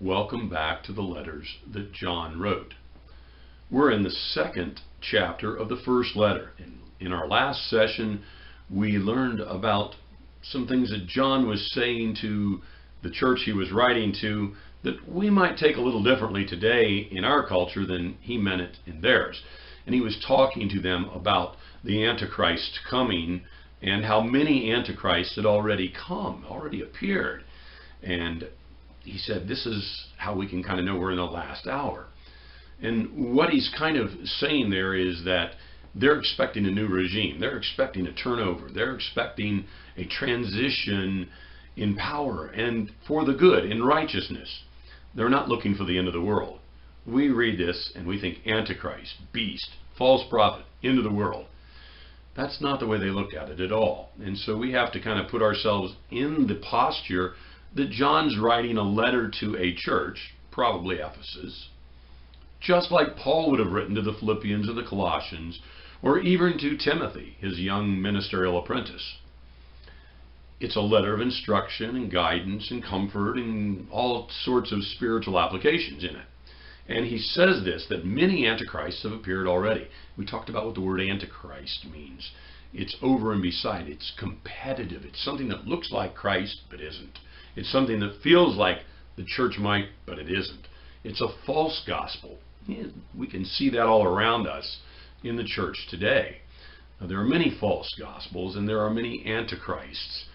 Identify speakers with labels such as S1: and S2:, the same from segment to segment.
S1: Welcome back to the letters that John wrote. We're in the second chapter of the first letter. In our last session, we learned about some things that John was saying to the church he was writing to that we might take a little differently today in our culture than he meant it in theirs. And he was talking to them about the Antichrist coming and how many Antichrists had already come, already appeared. And he said this is how we can kind of know we're in the last hour. And what he's kind of saying there is that they're expecting a new regime. They're expecting a turnover. They're expecting a transition in power and for the good, in righteousness. They're not looking for the end of the world. We read this and we think Antichrist, beast, false prophet, end of the world. That's not the way they look at it at all. And so we have to kind of put ourselves in the posture that John's writing a letter to a church, probably Ephesus, just like Paul would have written to the Philippians or the Colossians, or even to Timothy, his young ministerial apprentice. It's a letter of instruction and guidance and comfort and all sorts of spiritual applications in it. And he says this, that many antichrists have appeared already. We talked about what the word antichrist means. It's over and beside. It's competitive. It's something that looks like Christ but isn't. It's something that feels like the church might, but it isn't. It's a false gospel. We can see that all around us in the church today. Now, there are many false gospels and there are many antichrists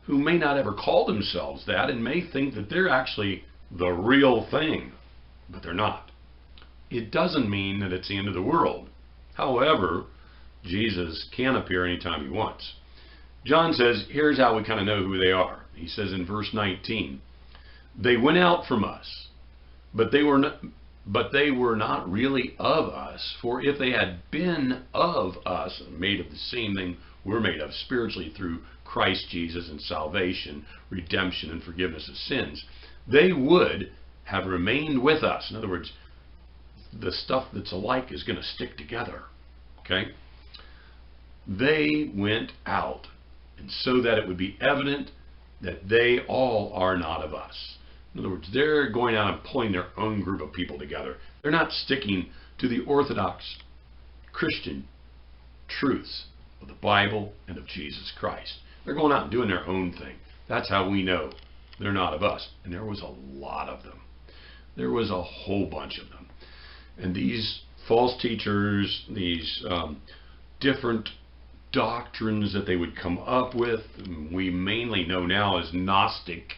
S1: who may not ever call themselves that and may think that they're actually the real thing, but they're not. It doesn't mean that it's the end of the world. However, Jesus can appear anytime he wants. John says, here's how we kind of know who they are. He says in verse 19, they went out from us, but they were not really of us. For if they had been of us, made of the same thing we're made of spiritually through Christ Jesus and salvation, redemption and forgiveness of sins, they would have remained with us. In other words, the stuff that's alike is going to stick together. Okay? They went out, and so that it would be evident that they all are not of us. In other words, they're going out and pulling their own group of people together. They're not sticking to the orthodox Christian truths of the Bible and of Jesus Christ. They're going out and doing their own thing. That's how we know they're not of us. And there was a lot of them. There was a whole bunch of them. And these false teachers, these different doctrines that they would come up with, we mainly know now as Gnostic.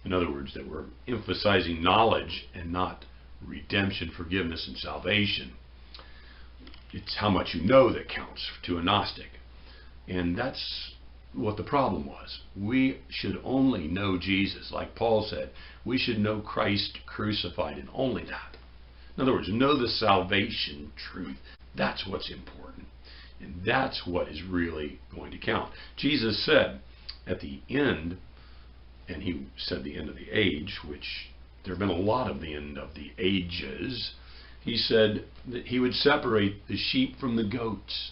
S1: In other words, that we're emphasizing knowledge and not redemption, forgiveness, and salvation. It's how much you know that counts to a Gnostic. And that's what the problem was. We should only know Jesus. Like Paul said, we should know Christ crucified, and only that. In other words, know the salvation truth. That's what's important. And that's what is really going to count. Jesus said at the end, and he said the end of the age, which there have been a lot of the end of the ages, he said that he would separate the sheep from the goats.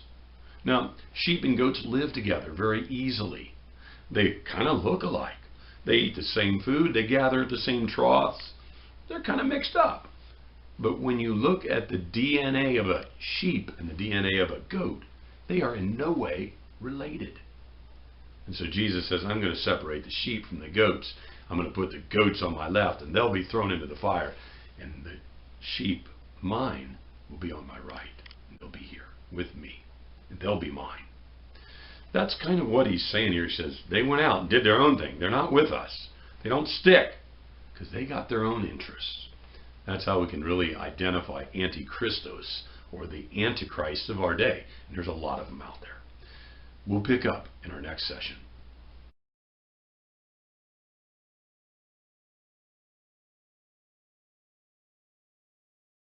S1: Now, sheep and goats live together very easily. They kind of look alike. They eat the same food. They gather at the same troughs. They're kind of mixed up. But when you look at the DNA of a sheep and the DNA of a goat, they are in no way related. And so Jesus says, I'm going to separate the sheep from the goats. I'm going to put the goats on my left, and they'll be thrown into the fire. And the sheep, mine, will be on my right. And they'll be here with me. And they'll be mine. That's kind of what he's saying here. He says, they went out and did their own thing. They're not with us. They don't stick because they got their own interests. That's how we can really identify Antichristos, or the Antichrist of our day. And there's a lot of them out there. We'll pick up in our next session.